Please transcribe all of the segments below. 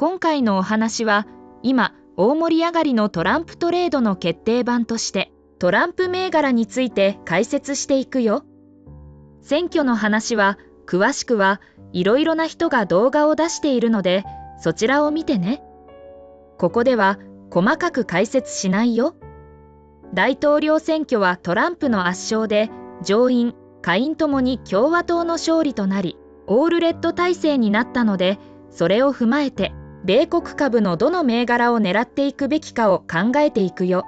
今回のお話は、今大盛り上がりのトランプトレードの決定版として、トランプ銘柄について解説していくよ。選挙の話は、詳しくはいろいろな人が動画を出しているので、そちらを見てね。ここでは細かく解説しないよ。大統領選挙はトランプの圧勝で、上院、下院ともに共和党の勝利となり、オールレッド体制になったので、それを踏まえて、米国株のどの銘柄を狙っていくべきかを考えていくよ。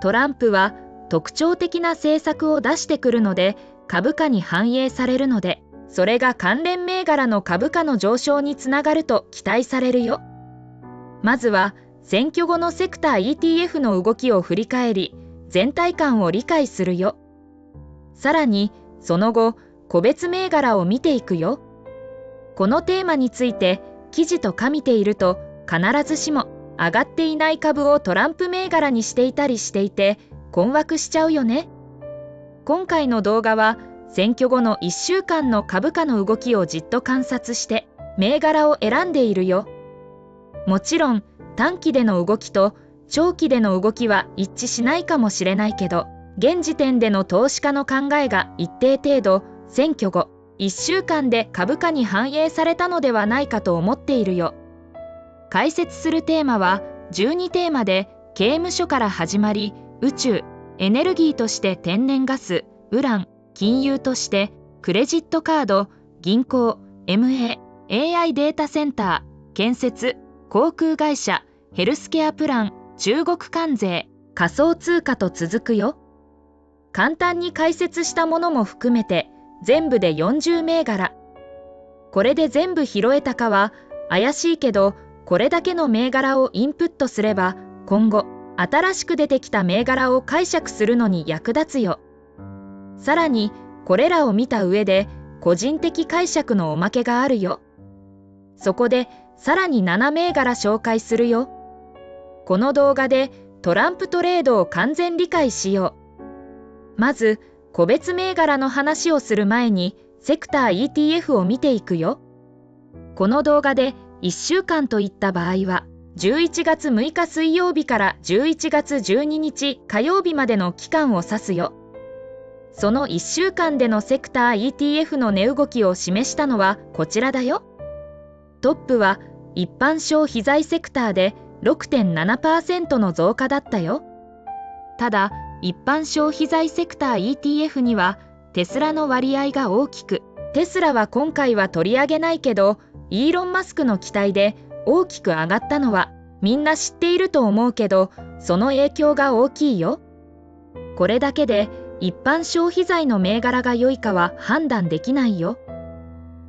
トランプは特徴的な政策を出してくるので、株価に反映されるので、それが関連銘柄の株価の上昇につながると期待されるよ。まずは、選挙後のセクター ETF の動きを振り返り、全体感を理解するよ。さらに、その後、個別銘柄を見ていくよ。このテーマについて、記事とか見ていると、必ずしも上がっていない株をトランプ銘柄にしていたりしていて、困惑しちゃうよね。今回の動画は、選挙後の1週間の株価の動きをじっと観察して、銘柄を選んでいるよ。もちろん、短期での動きと長期での動きは一致しないかもしれないけど、現時点での投資家の考えが一定程度、選挙後、1週間で株価に反映されたのではないかと思っているよ。解説するテーマは12テーマで、刑務所から始まり、宇宙、エネルギーとして天然ガス、ウラン、金融としてクレジットカード、銀行、MA、AI データセンター、建設、航空会社、ヘルスケアプラン、中国関税、仮想通貨と続くよ。簡単に解説したものも含めて、全部で40銘柄。これで全部拾えたかは怪しいけど、これだけの銘柄をインプットすれば、今後、新しく出てきた銘柄を解釈するのに役立つよ。さらに、これらを見た上で、個人的解釈のおまけがあるよ。そこで、さらに7銘柄紹介するよ。この動画でトランプトレードを完全理解しよう。まず、個別銘柄の話をする前に、セクター ETF を見ていくよ。この動画で1週間といった場合は、11月6日水曜日から11月12日火曜日までの期間を指すよ。その1週間でのセクター ETF の値動きを示したのはこちらだよ。トップは一般消費財セクターで 6.7% の増加だったよ。ただ、一般消費財セクター ETF にはテスラの割合が大きく、テスラは今回は取り上げないけど、イーロン・マスクの期待で大きく上がったのはみんな知っていると思うけど、その影響が大きいよ。これだけで一般消費財の銘柄が良いかは判断できないよ。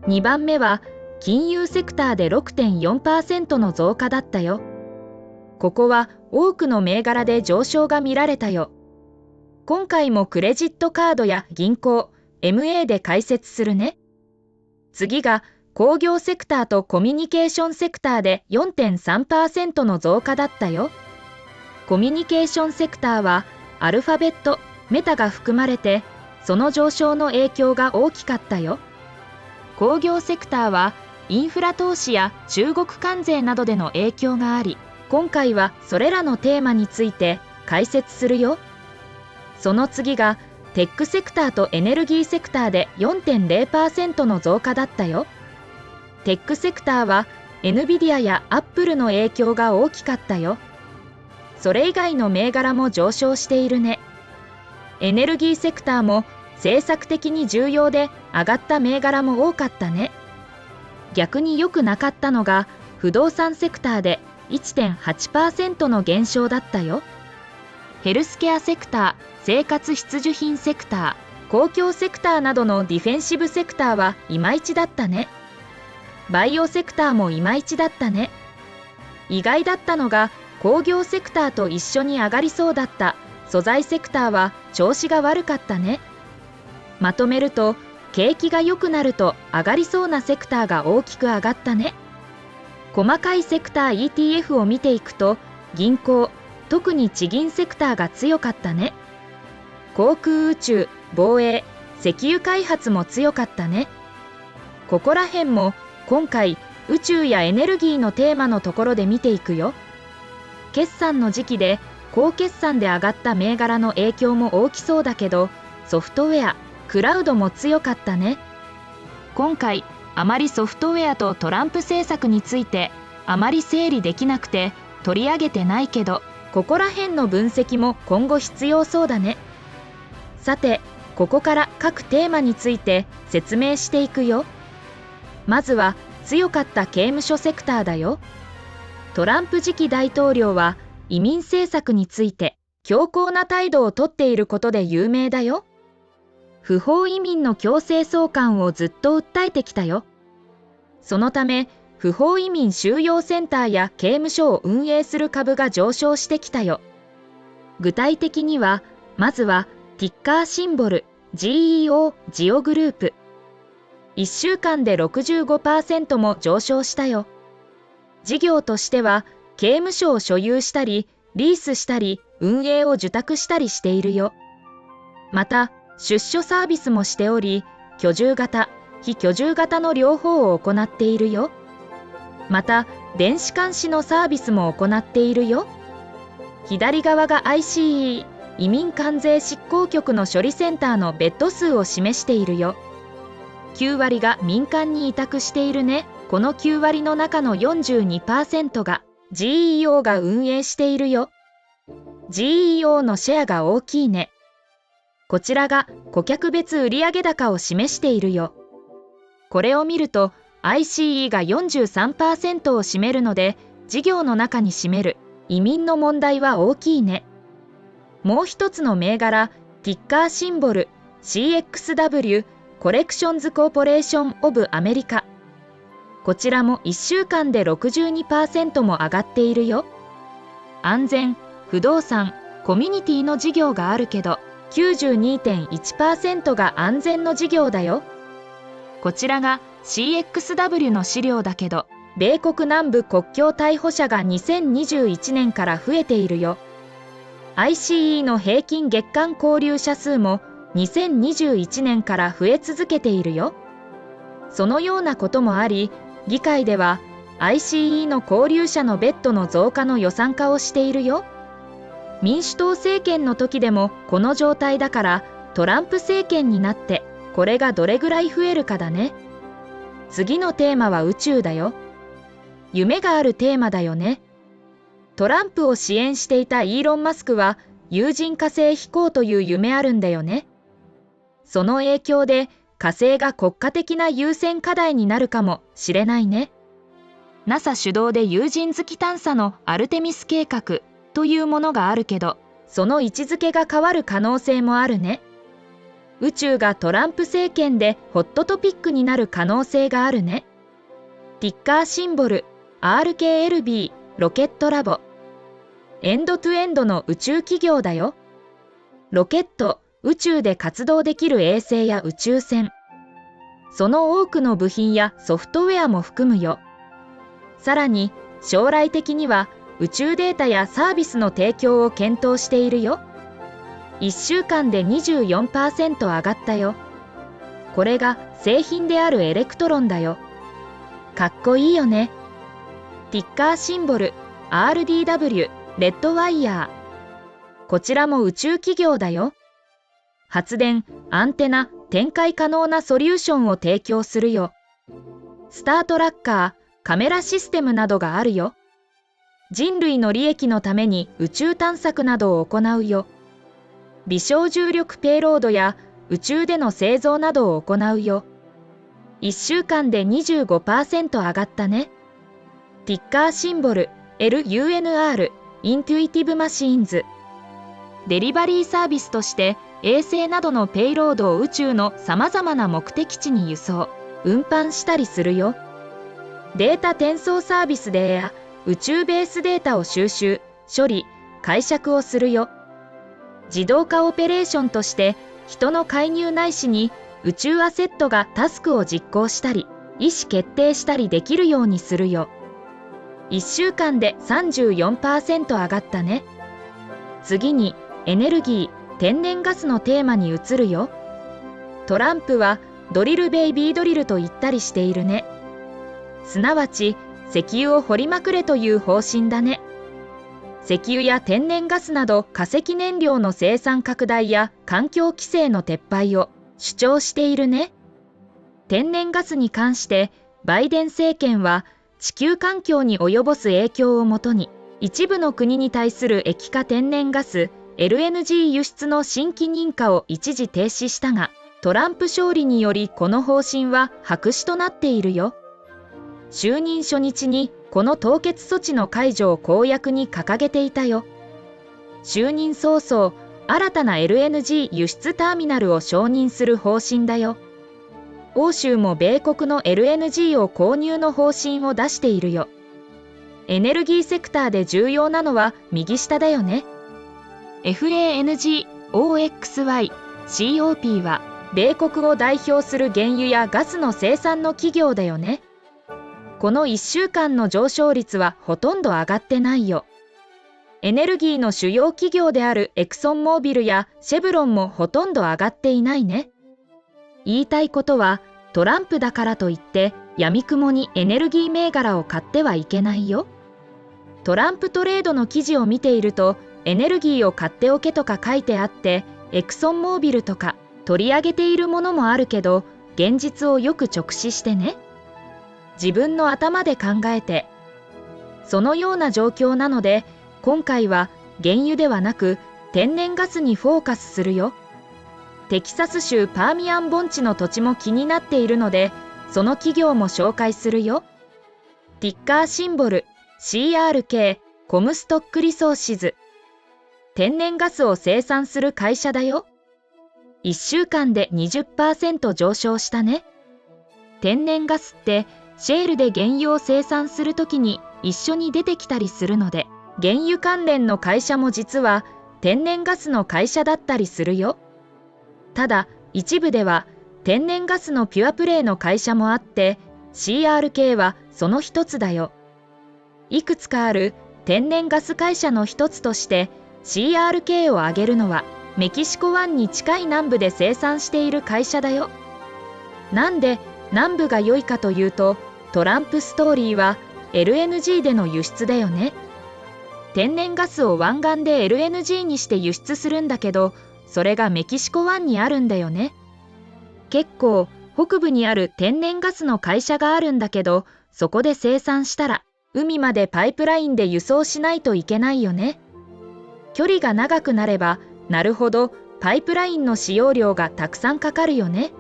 2番目は金融セクターで 6.4% の増加だったよ。ここは多くの銘柄で上昇が見られたよ。今回もクレジットカードや銀行、MA で解説するね。次が工業セクターとコミュニケーションセクターで 4.3% の増加だったよ。コミュニケーションセクターはアルファベット、メタが含まれて、その上昇の影響が大きかったよ。工業セクターはインフラ投資や中国関税などでの影響があり、今回はそれらのテーマについて解説するよ。その次がテックセクターとエネルギーセクターで 4.0% の増加だったよ。テックセクターは NVIDIA や Apple の影響が大きかったよ。それ以外の銘柄も上昇しているね。エネルギーセクターも政策的に重要で上がった銘柄も多かったね。逆に良くなかったのが不動産セクターで 1.8% の減少だったよ。ヘルスケアセクター、生活必需品セクター、公共セクターなどのディフェンシブセクターはいまいちだったね。バイオセクターもいまいちだったね。意外だったのが工業セクターと一緒に上がりそうだった素材セクターは調子が悪かったね。まとめると、景気が良くなると上がりそうなセクターが大きく上がったね。細かいセクター ETF を見ていくと、銀行、特に地銀セクターが強かったね。航空宇宙、防衛、石油開発も強かったね。ここら辺も今回宇宙やエネルギーのテーマのところで見ていくよ。決算の時期で高決算で上がった銘柄の影響も大きそうだけど、ソフトウェア、クラウドも強かったね。今回あまりソフトウェアとトランプ政策についてあまり整理できなくて取り上げてないけど、ここら辺の分析も今後必要そうだね。さて、ここから各テーマについて説明していくよ。まずは強かった刑務所セクターだよ。トランプ次期大統領は移民政策について強硬な態度をとっていることで有名だよ。不法移民の強制送還をずっと訴えてきたよ。そのため、不法移民収容センターや刑務所を運営する株が上昇してきたよ。具体的には、まずはティッカーシンボル GEO ジオグループ。1週間で 65% も上昇したよ。事業としては、刑務所を所有したり、リースしたり、運営を受託したりしているよ。また、出所サービスもしており、居住型、非居住型の両方を行っているよ。また、電子監視のサービスも行っているよ。左側が ICE、移民関税執行局の処理センターのベッド数を示しているよ。9割が民間に委託しているね。この9割の中の 42% が GEO が運営しているよ。GEO のシェアが大きいね。こちらが顧客別売上高を示しているよ。これを見ると ICE が 43% を占めるので、事業の中に占める移民の問題は大きいね。もう一つの銘柄、ティッカーシンボル CXW コレクションズコーポレーションオブアメリカ。こちらも1週間で 62% も上がっているよ。安全、不動産、コミュニティの事業があるけど、92.1% が安全の事業だよ。こちらが CXW の資料だけど、米国南部国境逮捕者が2021年から増えているよ。ICE の平均月間勾留者数も2021年から増え続けているよ。そのようなこともあり、議会では ICE の勾留者のベッドの増加の予算化をしているよ。民主党政権の時でもこの状態だから、トランプ政権になってこれがどれぐらい増えるかだね。次のテーマは宇宙だよ。夢があるテーマだよね。トランプを支援していたイーロン・マスクは有人火星飛行という夢あるんだよね。その影響で火星が国家的な優先課題になるかもしれないね。NASA 主導で有人月探査のアルテミス計画というものがあるけど、その位置づけが変わる可能性もあるね。宇宙がトランプ政権でホットトピックになる可能性があるね。ティッカーシンボル RKLB ロケットラボ。エンドトゥエンドの宇宙企業だよ。ロケット、宇宙で活動できる衛星や宇宙船。その多くの部品やソフトウェアも含むよ。さらに将来的には宇宙データやサービスの提供を検討しているよ。1週間で 24% 上がったよ。これが製品であるエレクトロンだよ。かっこいいよね。ティッカーシンボル RDW レッドワイヤー。こちらも宇宙企業だよ。発電、アンテナ、展開可能なソリューションを提供するよ。スタートラッカー、カメラシステムなどがあるよ。人類の利益のために宇宙探索などを行うよ。微小重力ペイロードや宇宙での製造などを行うよ。1週間で 25% 上がったね。ティッカーシンボル LUNR イントゥイティブマシーンズ。デリバリーサービスとして衛星などのペイロードを宇宙のさまざまな目的地に輸送、運搬したりするよ。データ転送サービスで宇宙ベースデータを収集、処理、解釈をするよ。自動化オペレーションとして人の介入ないしに宇宙アセットがタスクを実行したり、意思決定したりできるようにするよ。1週間で 34% 上がったね。次にエネルギー、天然ガスのテーマに移るよ。トランプはドリルベイビードリルと言ったりしているね。すなわち石油を掘りまくれという方針だね。石油や天然ガスなど化石燃料の生産拡大や環境規制の撤廃を主張しているね。天然ガスに関してバイデン政権は地球環境に及ぼす影響をもとに一部の国に対する液化天然ガス LNG 輸出の新規認可を一時停止したが、トランプ勝利によりこの方針は白紙となっているよ。就任初日にこの凍結措置の解除を公約に掲げていたよ。就任早々、新たな LNG 輸出ターミナルを承認する方針だよ。欧州も米国の LNG を購入の方針を出しているよ。エネルギーセクターで重要なのは右下だよね。FANGOXY、COP は米国を代表する原油やガスの生産の企業だよね。この1週間の上昇率はほとんど上がってないよ。エネルギーの主要企業であるエクソンモービルやシェブロンもほとんど上がっていないね。言いたいことは、トランプだからといって闇雲にエネルギー銘柄を買ってはいけないよ。トランプトレードの記事を見ていると、エネルギーを買っておけとか書いてあって、エクソンモービルとか取り上げているものもあるけど、現実をよく直視してね。自分の頭で考えて。そのような状況なので、今回は原油ではなく天然ガスにフォーカスするよ。テキサス州パーミアン盆地の土地も気になっているので、その企業も紹介するよ。ティッカーシンボル CRK コムストックリソーシズ。天然ガスを生産する会社だよ。1週間で 20% 上昇したね。天然ガスってシェールで原油を生産するときに一緒に出てきたりするので、原油関連の会社も実は天然ガスの会社だったりするよ。ただ一部では天然ガスのピュアプレイの会社もあって、 CRK はその一つだよ。いくつかある天然ガス会社の一つとして CRK を挙げるのは、メキシコ湾に近い南部で生産している会社だよ。なんで南部が良いかというと、トランプストーリーは LNG での輸出だよね。天然ガスを湾岸で LNG にして輸出するんだけど、それがメキシコ湾にあるんだよね。結構北部にある天然ガスの会社があるんだけど、そこで生産したら海までパイプラインで輸送しないといけないよね。距離が長くなればなるほどパイプラインの使用量がたくさんかかるよね。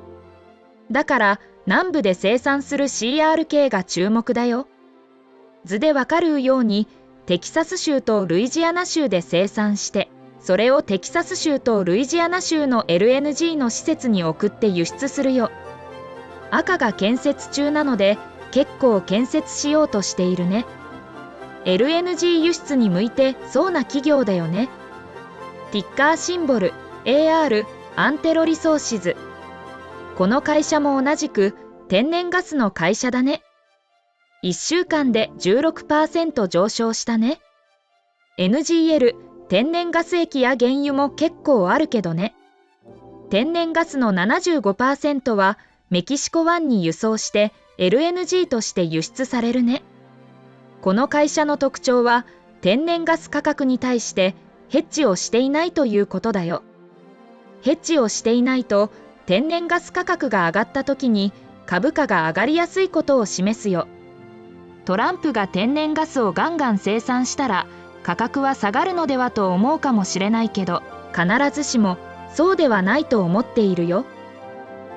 だから南部で生産する CRK が注目だよ。図でわかるようにテキサス州とルイジアナ州で生産して、それをテキサス州とルイジアナ州の LNG の施設に送って輸出するよ。赤が建設中なので結構建設しようとしているね。LNG 輸出に向いてそうな企業だよね。ティッカーシンボル AR アンテロリソーシズ。この会社も同じく天然ガスの会社だね。1週間で 16% 上昇したね。NGL 天然ガス液や原油も結構あるけどね。天然ガスの 75% はメキシコ湾に輸送して LNG として輸出されるね。この会社の特徴は天然ガス価格に対してヘッジをしていないということだよ。ヘッジをしていないと天然ガス価格が上がった時に株価が上がりやすいことを示すよ。トランプが天然ガスをガンガン生産したら価格は下がるのではと思うかもしれないけど、必ずしもそうではないと思っているよ。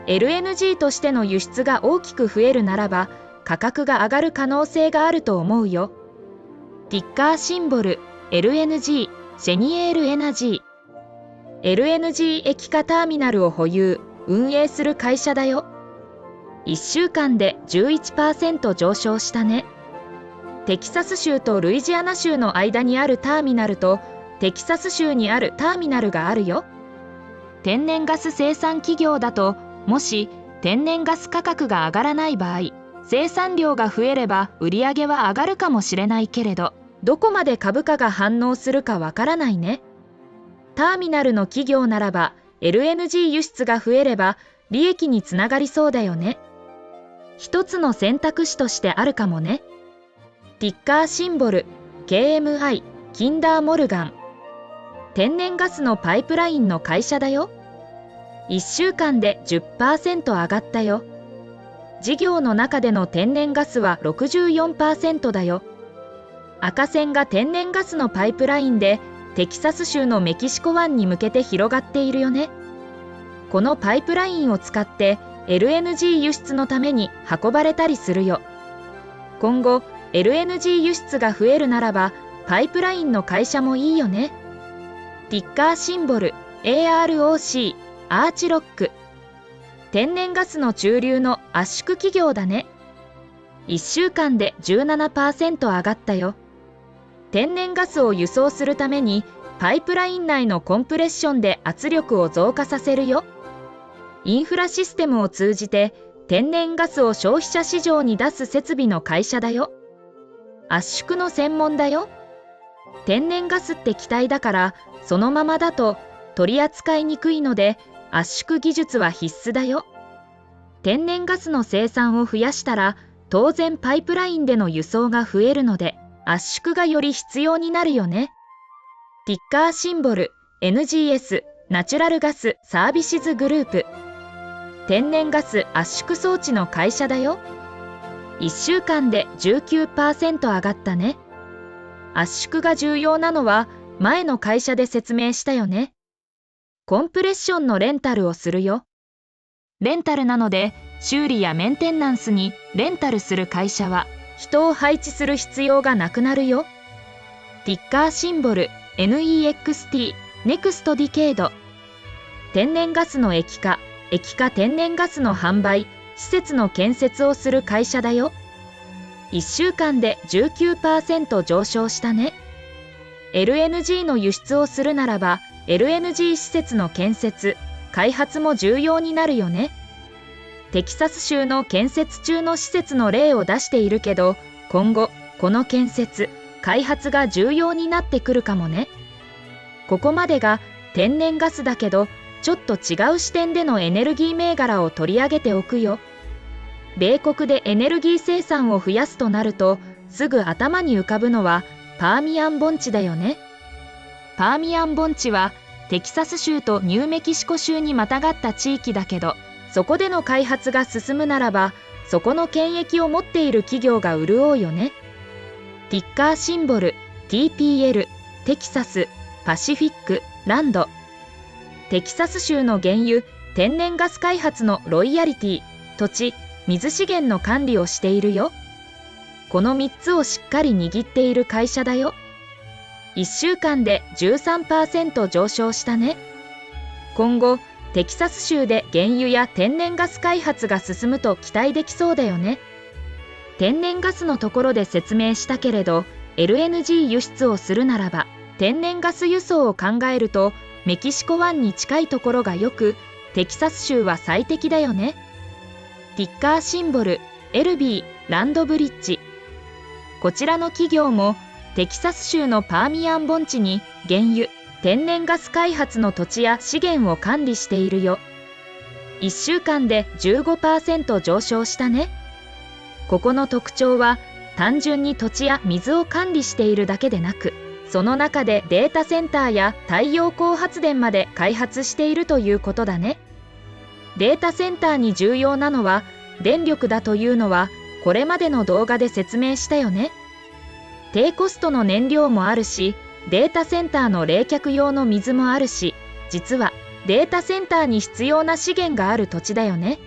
LNG としての輸出が大きく増えるならば価格が上がる可能性があると思うよ。ティッカーシンボル LNG シェニエールエナジー。 LNG 液化ターミナルを保有・運営する会社だよ。1週間で 11% 上昇したね。テキサス州とルイジアナ州の間にあるターミナルとテキサス州にあるターミナルがあるよ。天然ガス生産企業だと、もし天然ガス価格が上がらない場合、生産量が増えれば売り上げは上がるかもしれないけれど、どこまで株価が反応するかわからないね。ターミナルの企業ならば LNG 輸出が増えれば利益につながりそうだよね。一つの選択肢としてあるかもね。ティッカーシンボル KMI キンダーモルガン。天然ガスのパイプラインの会社だよ。1週間で 10% 上がったよ。事業の中での天然ガスは 64% だよ。赤線が天然ガスのパイプラインでテキサス州のメキシコ湾に向けて広がっているよね。このパイプラインを使って LNG 輸出のために運ばれたりするよ。今後 LNG 輸出が増えるならばパイプラインの会社もいいよね。ティッカーシンボル AROC アーチロック。天然ガスの中流の圧縮企業だね。1週間で 17% 上がったよ。天然ガスを輸送するためにパイプライン内のコンプレッションで圧力を増加させるよ。インフラシステムを通じて天然ガスを消費者市場に出す設備の会社だよ。圧縮の専門だよ。天然ガスって気体だからそのままだと取り扱いにくいので圧縮技術は必須だよ。天然ガスの生産を増やしたら当然パイプラインでの輸送が増えるので圧縮がより必要になるよね。ティッカーシンボル NGS ナチュラルガスサービシズグループ。天然ガス圧縮装置の会社だよ。1週間で 19% 上がったね。圧縮が重要なのは前の会社で説明したよね。コンプレッションのレンタルをするよ。レンタルなので修理やメンテナンスにレンタルする会社は人を配置する必要がなくなるよ。ティッカーシンボル NEXT ネクストディケイド。天然ガスの液化天然ガスの販売施設の建設をする会社だよ。1週間で 19% 上昇したね。LNG の輸出をするならば LNG 施設の建設開発も重要になるよね。テキサス州の建設中の施設の例を出しているけど、今後この建設開発が重要になってくるかもね。ここまでが天然ガスだけど、ちょっと違う視点でのエネルギー銘柄を取り上げておくよ。米国でエネルギー生産を増やすとなると、すぐ頭に浮かぶのはパーミアン盆地だよね。パーミアン盆地はテキサス州とニューメキシコ州にまたがった地域だけど、そこでの開発が進むならば、そこの権益を持っている企業が潤うよね。ティッカーシンボル TPL テキサスパシフィックランド。テキサス州の原油天然ガス開発のロイヤリティ、土地水資源の管理をしているよ。この3つをしっかり握っている会社だよ。1週間で 13% 上昇したね。今後テキサス州で原油や天然ガス開発が進むと期待できそうだよね。天然ガスのところで説明したけれど、 LNG 輸出をするならば天然ガス輸送を考えるとメキシコ湾に近いところがよく、テキサス州は最適だよね。ティッカーシンボル LB ランドブリッジ。こちらの企業もテキサス州のパーミアン盆地に原油天然ガス開発の土地や資源を管理しているよ。1週間で 15% 上昇したね。ここの特徴は単純に土地や水を管理しているだけでなく、その中でデータセンターや太陽光発電まで開発しているということだね。データセンターに重要なのは電力だというのはこれまでの動画で説明したよね。低コストの燃料もあるし、データセンターの冷却用の水もあるし、実はデータセンターに必要な資源がある土地だよね。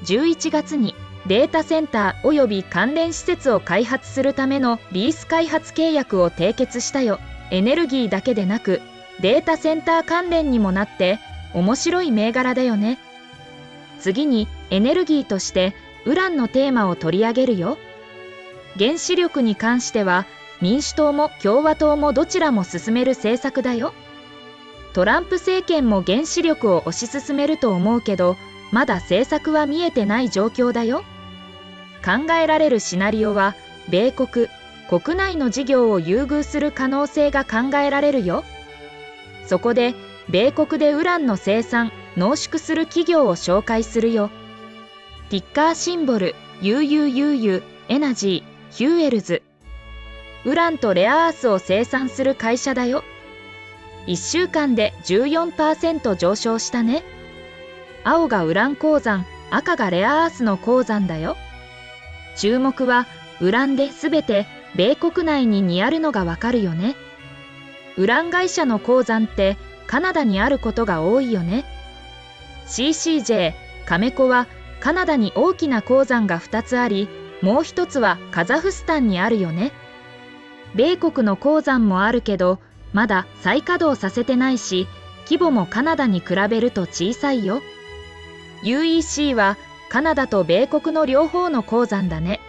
11月にデータセンターおよび関連施設を開発するためのリース開発契約を締結したよ。エネルギーだけでなくデータセンター関連にもなって面白い銘柄だよね。次にエネルギーとしてウランのテーマを取り上げるよ。原子力に関しては民主党も共和党もどちらも進める政策だよ。トランプ政権も原子力を推し進めると思うけど、まだ政策は見えてない状況だよ。考えられるシナリオは米国内の事業を優遇する可能性が考えられるよ。そこで米国でウランの生産濃縮する企業を紹介するよ。ティッカーシンボル UUUU エナジー、ヒューエルズ。ウランとレアアースを生産する会社だよ。1週間で 14% 上昇したね。青がウラン鉱山、赤がレアアースの鉱山だよ。注目はウランで全て米国内にあるのがわかるよね。ウラン会社の鉱山ってカナダにあることが多いよね。CCJ、カメコはカナダに大きな鉱山が2つあり、もう一つはカザフスタンにあるよね。米国の鉱山もあるけど、まだ再稼働させてないし、規模もカナダに比べると小さいよ。UEC はカナダと米国の両方の鉱山だね。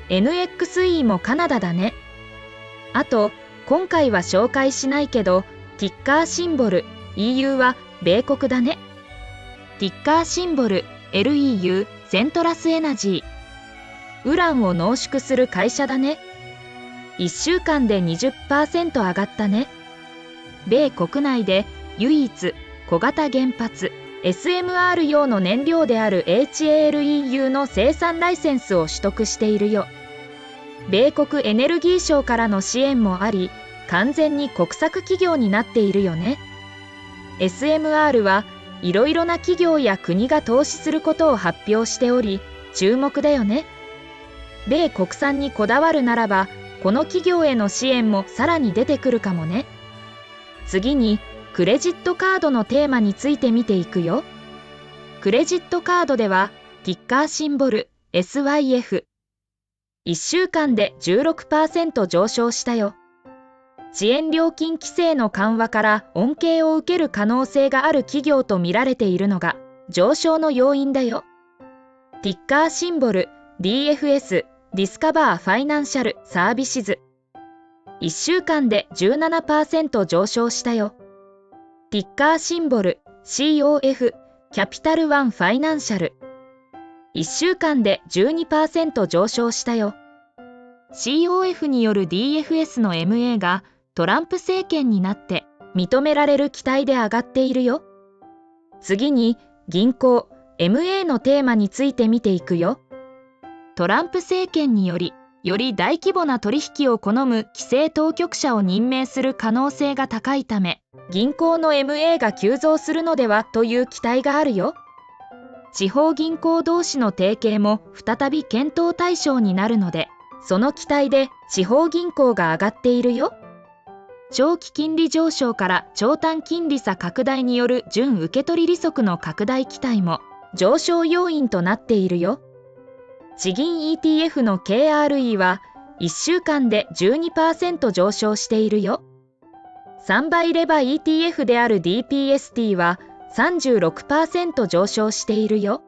NXE もカナダだね。あと、今回は紹介しないけど、ティッカーシンボル EU は米国だね。ティッカーシンボル LEU セントラスエナジー。ウランを濃縮する会社だね。1週間で 20% 上がったね。米国内で唯一小型原発 SMR 用の燃料である HALEU の生産ライセンスを取得しているよ。米国エネルギー省からの支援もあり、完全に国策企業になっているよね。SMR はいろいろな企業や国が投資することを発表しており、注目だよね。米国産にこだわるならば、この企業への支援もさらに出てくるかもね。次に、クレジットカードのテーマについて見ていくよ。クレジットカードでは、ティッカーシンボル SYF。1週間で 16% 上昇したよ。遅延料金規制の緩和から恩恵を受ける可能性がある企業と見られているのが上昇の要因だよ。ティッカーシンボル DFS ディスカバーファイナンシャルサービシズ。1週間で 17% 上昇したよ。ティッカーシンボル COF キャピタルワンファイナンシャル。1週間で 12% 上昇したよ。COF による DFS の MA がトランプ政権になって認められる期待で上がっているよ。次に銀行 MA のテーマについて見ていくよ。トランプ政権により大規模な取引を好む規制当局者を任命する可能性が高いため、銀行の MA が急増するのではという期待があるよ。地方銀行同士の提携も再び検討対象になるので、その期待で地方銀行が上がっているよ。長期金利上昇から長短金利差拡大による準受取利息の拡大期待も上昇要因となっているよ。地銀 ETF の KRE は1週間で 12% 上昇しているよ。3倍レバ ETF である DPST は36% 上昇しているよ。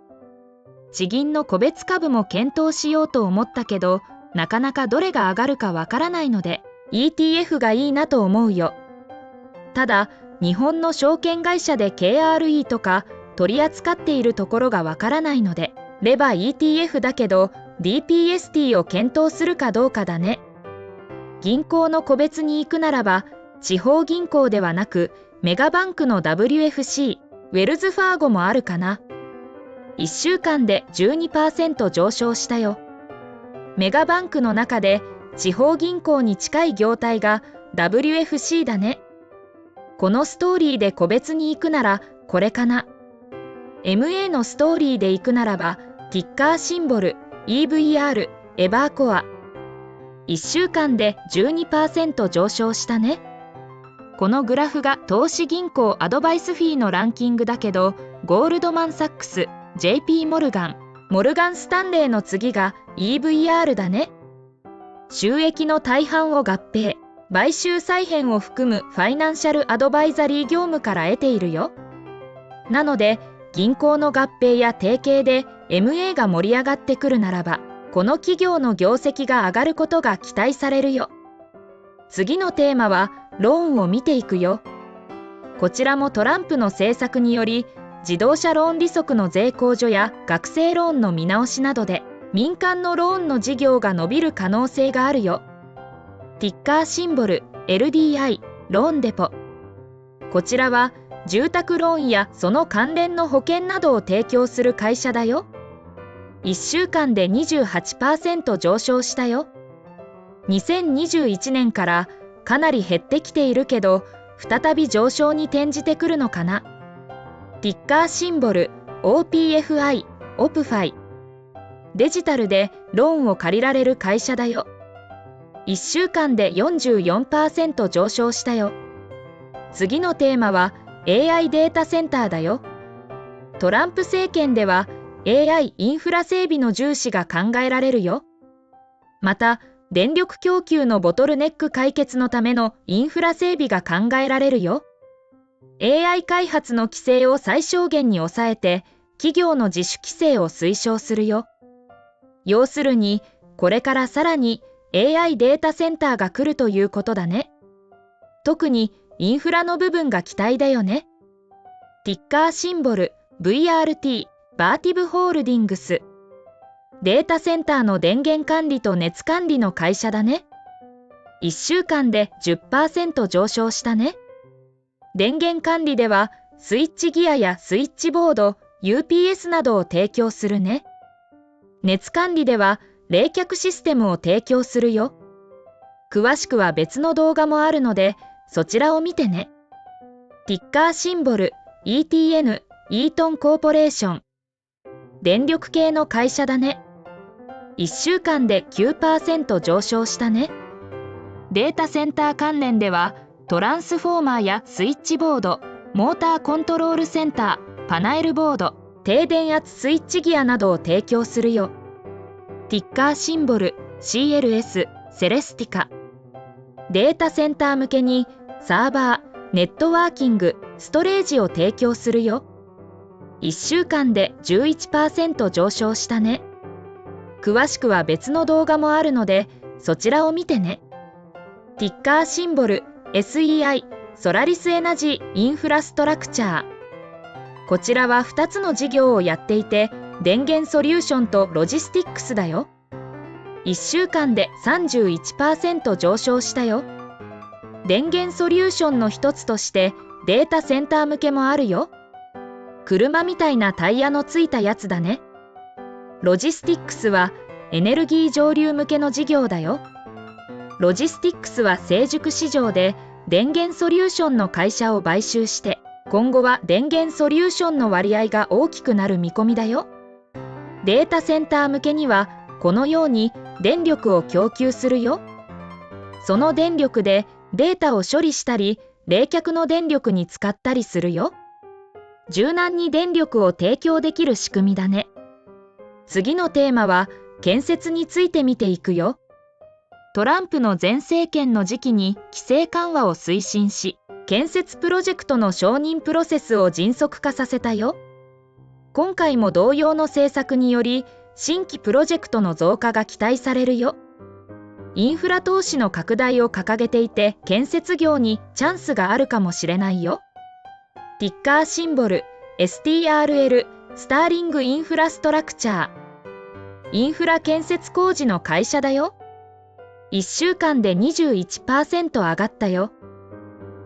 地銀の個別株も検討しようと思ったけど、なかなかどれが上がるかわからないので、ETF がいいなと思うよ。ただ、日本の証券会社で KRE とか取り扱っているところがわからないので、レバ ETF だけど DPST を検討するかどうかだね。銀行の個別に行くならば、地方銀行ではなく、メガバンクの WFC、ウェルズファーゴもあるかな。1週間で 12% 上昇したよ。メガバンクの中で地方銀行に近い業態が WFC だね。このストーリーで個別に行くならこれかな。MA のストーリーで行くならばティッカーシンボル EVR エバーコア。1週間で 12% 上昇したね。このグラフが投資銀行アドバイスフィーのランキングだけど、ゴールドマン・サックス、JP モルガン、モルガン・スタンレーの次が EVR だね。収益の大半を合併、買収再編を含むファイナンシャルアドバイザリー業務から得ているよ。なので、銀行の合併や提携で MA が盛り上がってくるならば、この企業の業績が上がることが期待されるよ。次のテーマは、ローンを見ていくよ。こちらもトランプの政策により、自動車ローン利息の税控除や学生ローンの見直しなどで、民間のローンの事業が伸びる可能性があるよ。ティッカーシンボル LDI ローンデポ。こちらは住宅ローンやその関連の保険などを提供する会社だよ。1週間で 28% 上昇したよ。2021年からかなり減ってきているけど、再び上昇に転じてくるのかな。ティッカーシンボル OPFI、OPFI。デジタルでローンを借りられる会社だよ。1週間で 44% 上昇したよ。次のテーマは AI データセンターだよ。トランプ政権では AI インフラ整備の重視が考えられるよ。また、電力供給のボトルネック解決のためのインフラ整備が考えられるよ。AI 開発の規制を最小限に抑えて、企業の自主規制を推奨するよ。要するに、これからさらに AI データセンターが来るということだね。特にインフラの部分が期待だよね。ティッカーシンボル VRT、バーティブホールディングス。データセンターの電源管理と熱管理の会社だね。1週間で 10% 上昇したね。電源管理ではスイッチギアやスイッチボード、UPS などを提供するね。熱管理では冷却システムを提供するよ。詳しくは別の動画もあるので、そちらを見てね。ティッカーシンボル ETN、イートンコーポレーション。電力系の会社だね。1週間で 9% 上昇したね。データセンター関連では、トランスフォーマーやスイッチボード、モーターコントロールセンター、パナエルボード、低電圧スイッチギアなどを提供するよ。ティッカーシンボル CLS、セレスティカ。データセンター向けにサーバー、ネットワーキング、ストレージを提供するよ。1週間で 11% 上昇したね。詳しくは別の動画もあるので、そちらを見てね。ティッカーシンボル SEI、ソラリスエナジーインフラストラクチャー。こちらは2つの事業をやっていて、電源ソリューションとロジスティックスだよ。1週間で 31% 上昇したよ。電源ソリューションの一つとしてデータセンター向けもあるよ。車みたいなタイヤのついたやつだね。ロジスティックスはエネルギー上流向けの事業だよ。ロジスティックスは成熟市場で電源ソリューションの会社を買収して、今後は電源ソリューションの割合が大きくなる見込みだよ。データセンター向けにはこのように電力を供給するよ。その電力でデータを処理したり、冷却の電力に使ったりするよ。柔軟に電力を提供できる仕組みだね。次のテーマは建設について見ていくよ。トランプの前政権の時期に規制緩和を推進し、建設プロジェクトの承認プロセスを迅速化させたよ。今回も同様の政策により、新規プロジェクトの増加が期待されるよ。インフラ投資の拡大を掲げていて、建設業にチャンスがあるかもしれないよ。ティッカーシンボル STRL、スターリングインフラストラクチャー。インフラ建設工事の会社だよ。1週間で 21% 上がったよ。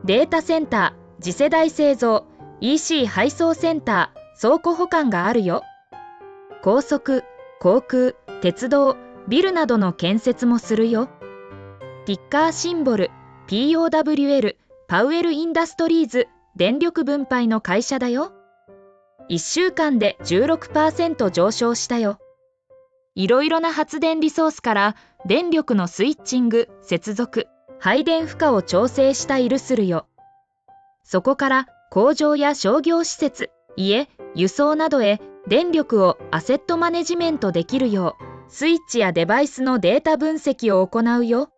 データセンター、次世代製造、EC 配送センター、倉庫保管があるよ。高速、航空、鉄道、ビルなどの建設もするよ。ティッカーシンボル POWL、パウエルインダストリーズ、電力分配の会社だよ。1週間で 16% 上昇したよ。いろいろな発電リソースから電力のスイッチング、接続、配電負荷を調整したりするよ。そこから工場や商業施設、家、輸送などへ電力をアセットマネジメントできるよう、スイッチやデバイスのデータ分析を行うよ。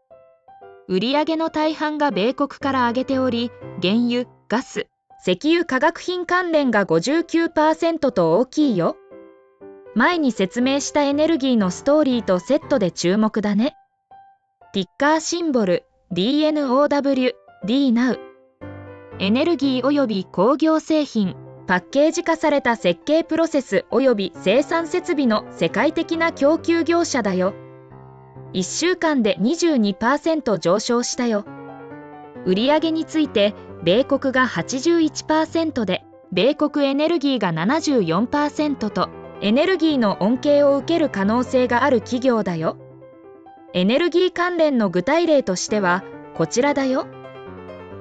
売上の大半が米国から上げており、原油、ガス、石油化学品関連が 59% と大きいよ。前に説明したエネルギーのストーリーとセットで注目だね。ティッカーシンボル DNOW、DNOW。エネルギー及び工業製品、パッケージ化された設計プロセス及び生産設備の世界的な供給業者だよ。1週間で 22% 上昇したよ。売上について、米国が 81% で、米国エネルギーが 74% と、エネルギーの恩恵を受ける可能性がある企業だよ。エネルギー関連の具体例としてはこちらだよ。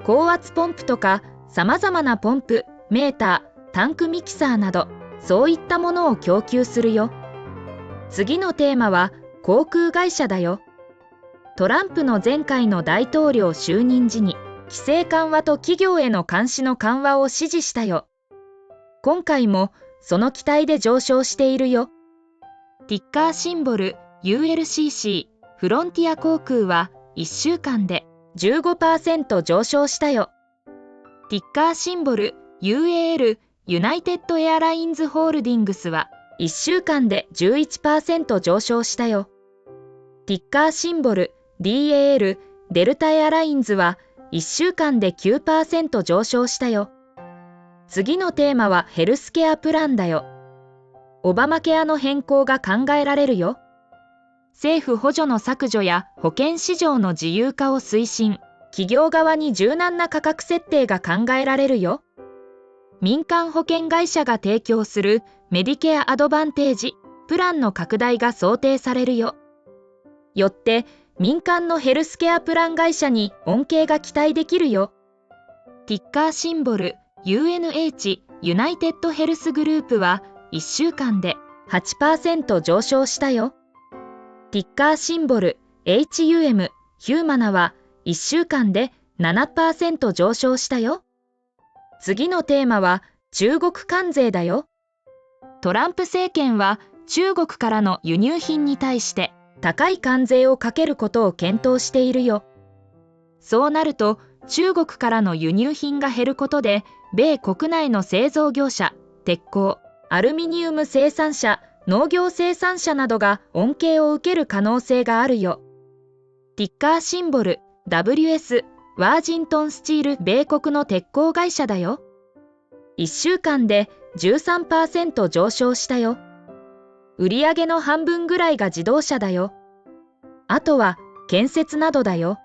高圧ポンプとかさまざまなポンプ、メーター、タンクミキサーなどそういったものを供給するよ。次のテーマは航空会社だよ。トランプの前回の大統領就任時に規制緩和と企業への監視の緩和を指示したよ。今回もその期待で上昇しているよ。ティッカーシンボル ULCC フロンティア航空は1週間で 15% 上昇したよ。ティッカーシンボル UAL ユナイテッドエアラインズホールディングスは1週間で 11% 上昇したよ。ティッカーシンボル DAL デルタエアラインズは1週間で 9% 上昇したよ。次のテーマはヘルスケアプランだよ。オバマケアの変更が考えられるよ。政府補助の削除や保険市場の自由化を推進、企業側に柔軟な価格設定が考えられるよ。民間保険会社が提供するメディケアアドバンテージプランの拡大が想定されるよ。よって民間のヘルスケアプラン会社に恩恵が期待できるよ。ティッカーシンボル UNH ユナイテッドヘルスグループは1週間で 8% 上昇したよ。ティッカーシンボル HUM ヒューマナは1週間で 7% 上昇したよ。次のテーマは中国関税だよ。トランプ政権は中国からの輸入品に対して高い関税をかけることを検討しているよ。そうなると中国からの輸入品が減ることで米国内の製造業者、鉄鋼、アルミニウム生産者、農業生産者などが恩恵を受ける可能性があるよ。ティッカーシンボル WS ワージントンスチール米国の鉄鋼会社だよ。1週間で 13% 上昇したよ。売上の半分ぐらいが自動車だよ。あとは建設などだよ。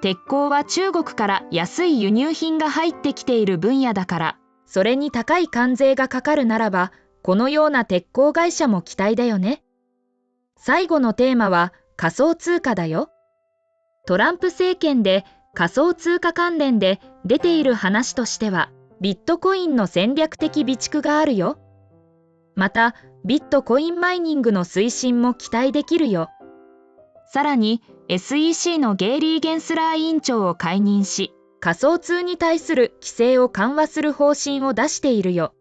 鉄鋼は中国から安い輸入品が入ってきている分野だから、それに高い関税がかかるならば、このような鉄鋼会社も期待だよね。最後のテーマは仮想通貨だよ。トランプ政権で仮想通貨関連で出ている話としては、ビットコインの戦略的備蓄があるよ。また、ビットコインマイニングの推進も期待できるよ。さらに、SEC のゲイリー・ゲンスラー委員長を解任し、仮想通に対する規制を緩和する方針を出しているよ。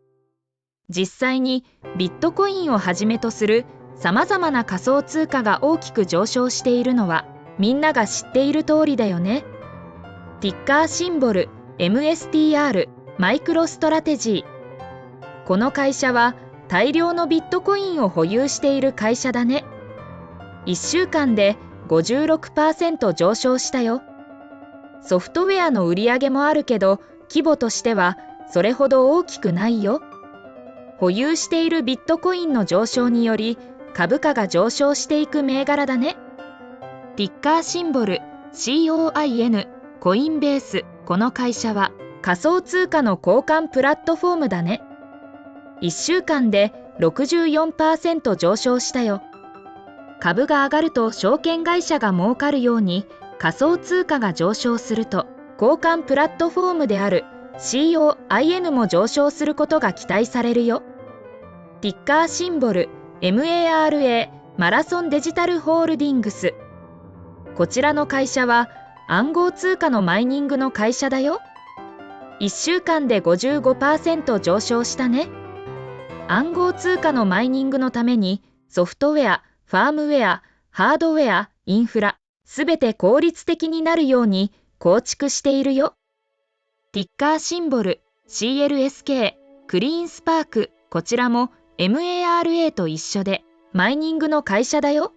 実際に、ビットコインをはじめとする様々な仮想通貨が大きく上昇しているのは、みんなが知っている通りだよね。ティッカーシンボル MSTR マイクロストラテジー。この会社は大量のビットコインを保有している会社だね。1週間で 56% 上昇したよ。ソフトウェアの売り上げもあるけど、規模としてはそれほど大きくないよ。保有しているビットコインの上昇により株価が上昇していく銘柄だね。ティッカーシンボル COIN コインベース。この会社は仮想通貨の交換プラットフォームだね。1週間で 64% 上昇したよ。株が上がると証券会社が儲かるように、仮想通貨が上昇すると交換プラットフォームである COIN も上昇することが期待されるよ。ティッカーシンボル MARA マラソンデジタルホールディングス。こちらの会社は暗号通貨のマイニングの会社だよ。1週間で 55% 上昇したね。暗号通貨のマイニングのためにソフトウェア、ファームウェア、ハードウェア、インフラ、すべて効率的になるように構築しているよ。ティッカーシンボル CLSK クリーンスパーク。こちらも MARA と一緒でマイニングの会社だよ。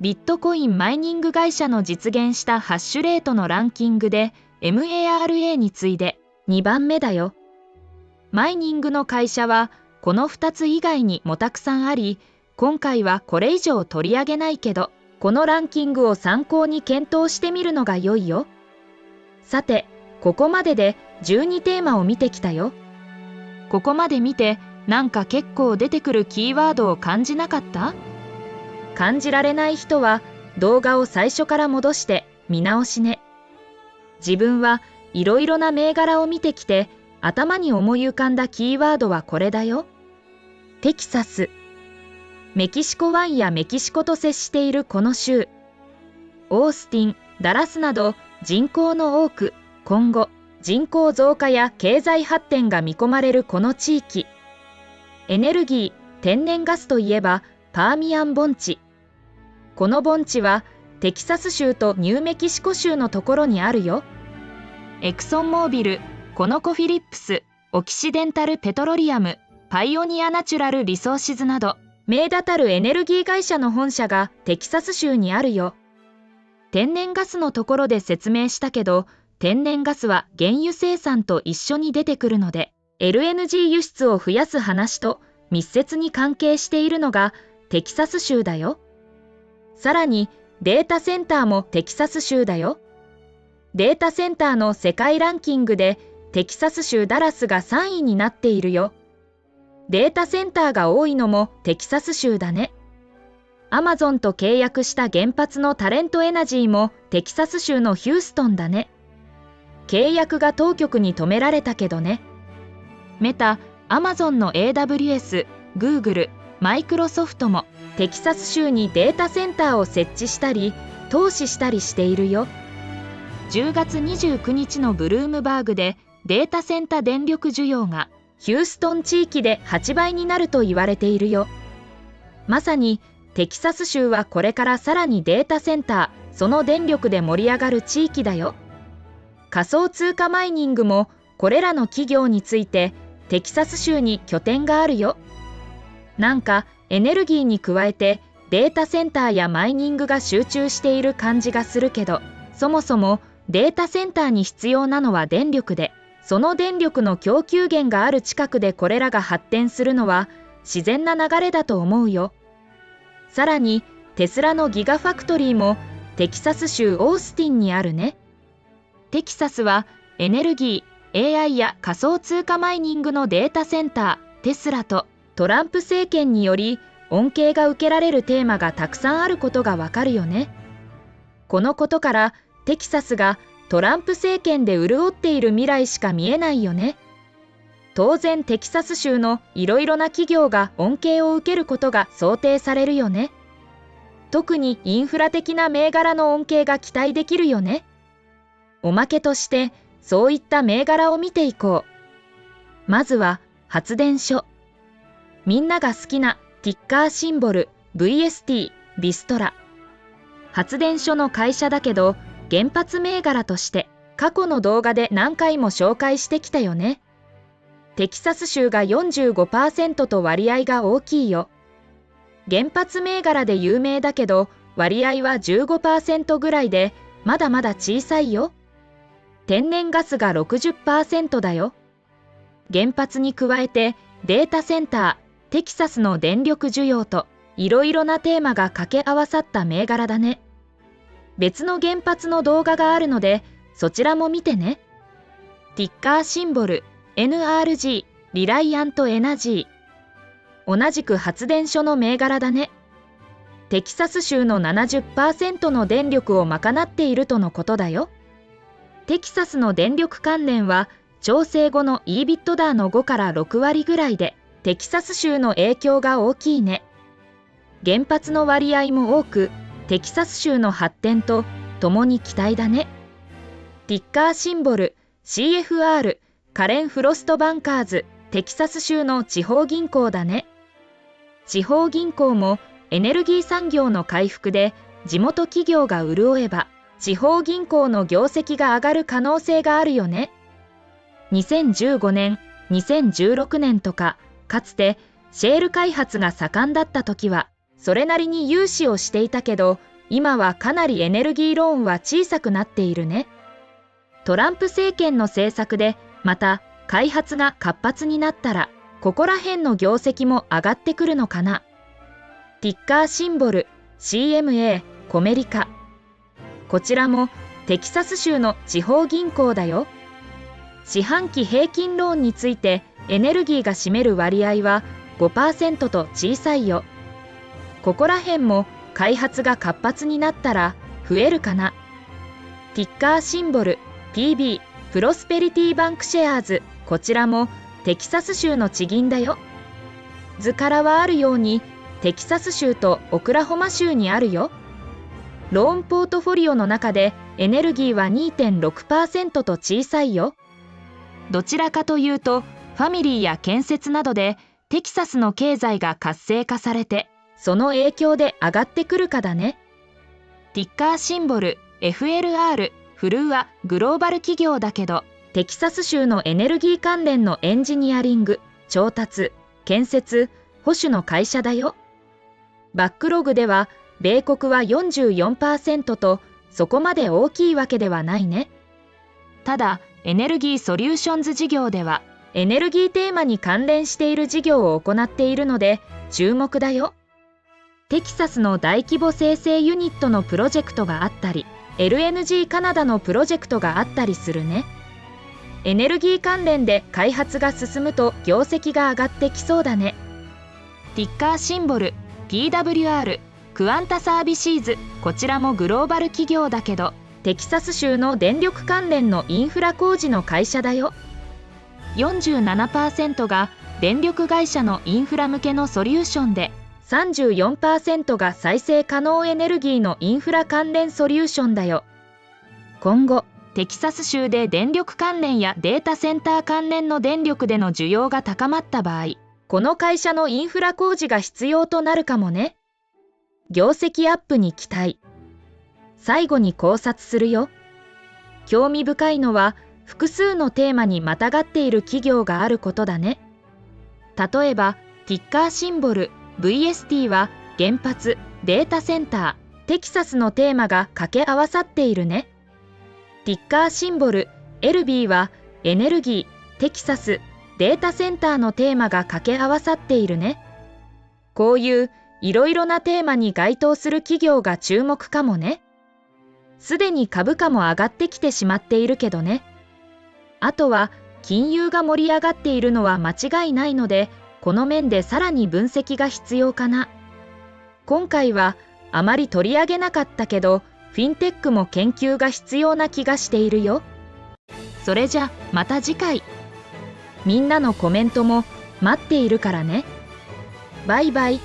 ビットコインマイニング会社の実現したハッシュレートのランキングで MARA に次いで2番目だよ。マイニングの会社はこの2つ以外にもたくさんあり、今回はこれ以上取り上げないけど、このランキングを参考に検討してみるのが良いよ。さて、ここまでで12テーマを見てきたよ。ここまで見てなんか結構出てくるキーワードを感じなかった？感じられない人は動画を最初から戻して見直しね。自分はいろいろな銘柄を見てきて頭に思い浮かんだキーワードはこれだよ。テキサス。メキシコ湾やメキシコと接しているこの州。オースティン、ダラスなど人口の多く、今後人口増加や経済発展が見込まれるこの地域。エネルギー、天然ガスといえばパーミアン盆地。この盆地はテキサス州とニューメキシコ州のところにあるよ。エクソンモービル、コノコフィリップス、オキシデンタルペトロリアム、パイオニアナチュラルリソーシズなど名だたるエネルギー会社の本社がテキサス州にあるよ。天然ガスのところで説明したけど、天然ガスは原油生産と一緒に出てくるので、LNG 輸出を増やす話と密接に関係しているのがテキサス州だよ。さらにデータセンターもテキサス州だよ。データセンターの世界ランキングでテキサス州ダラスが3位になっているよ。データセンターが多いのもテキサス州だね。アマゾンと契約した原発のタレントエナジーもテキサス州のヒューストンだね。契約が当局に止められたけどね。メタ、アマゾンの AWS、Google、マイクロソフトもテキサス州にデータセンターを設置したり、投資したりしているよ。10月29日のブルームバーグでデータセンター電力需要がヒューストン地域で8倍になると言われているよ。まさにテキサス州はこれからさらにデータセンター、その電力で盛り上がる地域だよ。仮想通貨マイニングもこれらの企業についてテキサス州に拠点があるよ。なんかエネルギーに加えてデータセンターやマイニングが集中している感じがするけど、そもそもデータセンターに必要なのは電力で、その電力の供給源がある近くでこれらが発展するのは自然な流れだと思うよ。さらにテスラのギガファクトリーもテキサス州オースティンにあるね。テキサスはエネルギー、AI や仮想通貨マイニングのデータセンター、テスラとトランプ政権により恩恵が受けられるテーマがたくさんあることがわかるよね。このことからテキサスがトランプ政権で潤っている未来しか見えないよね。当然テキサス州のいろいろな企業が恩恵を受けることが想定されるよね。特にインフラ的な銘柄の恩恵が期待できるよね。おまけとしてそういった銘柄を見ていこう。まずは発電所。みんなが好きなティッカーシンボル VST、ビストラ。発電所の会社だけど原発銘柄として過去の動画で何回も紹介してきたよね。テキサス州が 45% と割合が大きいよ。原発銘柄で有名だけど割合は 15% ぐらいでまだまだ小さいよ。天然ガスが 60% だよ。原発に加えてデータセンター、テキサスの電力需要といろいろなテーマが掛け合わさった銘柄だね。別の原発の動画があるのでそちらも見てね。ティッカーシンボル NRG、リライアントエナジー。同じく発電所の銘柄だね。テキサス州の 70% の電力を賄っているとのことだよ。テキサスの電力関連は調整後の EBITDA の5から6割ぐらいで、テキサス州の影響が大きいね。原発の割合も多く、テキサス州の発展と共に期待だね。ティッカーシンボル CFR、カレン・フロストバンカーズ、テキサス州の地方銀行だね。地方銀行もエネルギー産業の回復で地元企業が潤えば、地方銀行の業績が上がる可能性があるよね。2015年、2016年とか、かつてシェール開発が盛んだった時は、それなりに融資をしていたけど、今はかなりエネルギーローンは小さくなっているね。トランプ政権の政策で、また開発が活発になったら、ここら辺の業績も上がってくるのかな。ティッカーシンボル CMA、コメリカ。こちらもテキサス州の地方銀行だよ。四半期平均ローンについてエネルギーが占める割合は 5% と小さいよ。ここら辺も開発が活発になったら増えるかな。ティッカーシンボル PB プロスペリティバンクシェアーズ、こちらもテキサス州の地銀だよ。図からはあるようにテキサス州とオクラホマ州にあるよ。ローンポートフォリオの中でエネルギーは 2.6% と小さいよ。どちらかというとファミリーや建設などでテキサスの経済が活性化されて、その影響で上がってくるかだね。ティッカーシンボル FLR フルーはグローバル企業だけど、テキサス州のエネルギー関連のエンジニアリング、調達、建設、保守の会社だよ。バックログでは米国は 44% とそこまで大きいわけではないね。ただエネルギーソリューションズ事業ではエネルギーテーマに関連している事業を行っているので注目だよ。テキサスの大規模生成ユニットのプロジェクトがあったり、LNG カナダのプロジェクトがあったりするね。エネルギー関連で開発が進むと業績が上がってきそうだね。ティッカーシンボル PWR クワンタサービシーズ、こちらもグローバル企業だけど、テキサス州の電力関連のインフラ工事の会社だよ。47% が電力会社のインフラ向けのソリューションで、34% が再生可能エネルギーのインフラ関連ソリューションだよ。今後、テキサス州で電力関連やデータセンター関連の電力での需要が高まった場合、この会社のインフラ工事が必要となるかもね。業績アップに期待。最後に考察するよ。興味深いのは、複数のテーマにまたがっている企業があることだね。例えば、ティッカーシンボルVST は原発、データセンター、テキサスのテーマが掛け合わさっているね。ティッカーシンボル LB はエネルギー、テキサス、データセンターのテーマが掛け合わさっているね。こういういろいろなテーマに該当する企業が注目かもね。すでに株価も上がってきてしまっているけどね。あとは金融が盛り上がっているのは間違いないので、この面でさらに分析が必要かな。今回はあまり取り上げなかったけど、フィンテックも研究が必要な気がしているよ。それじゃまた次回。みんなのコメントも待っているからね。バイバイ。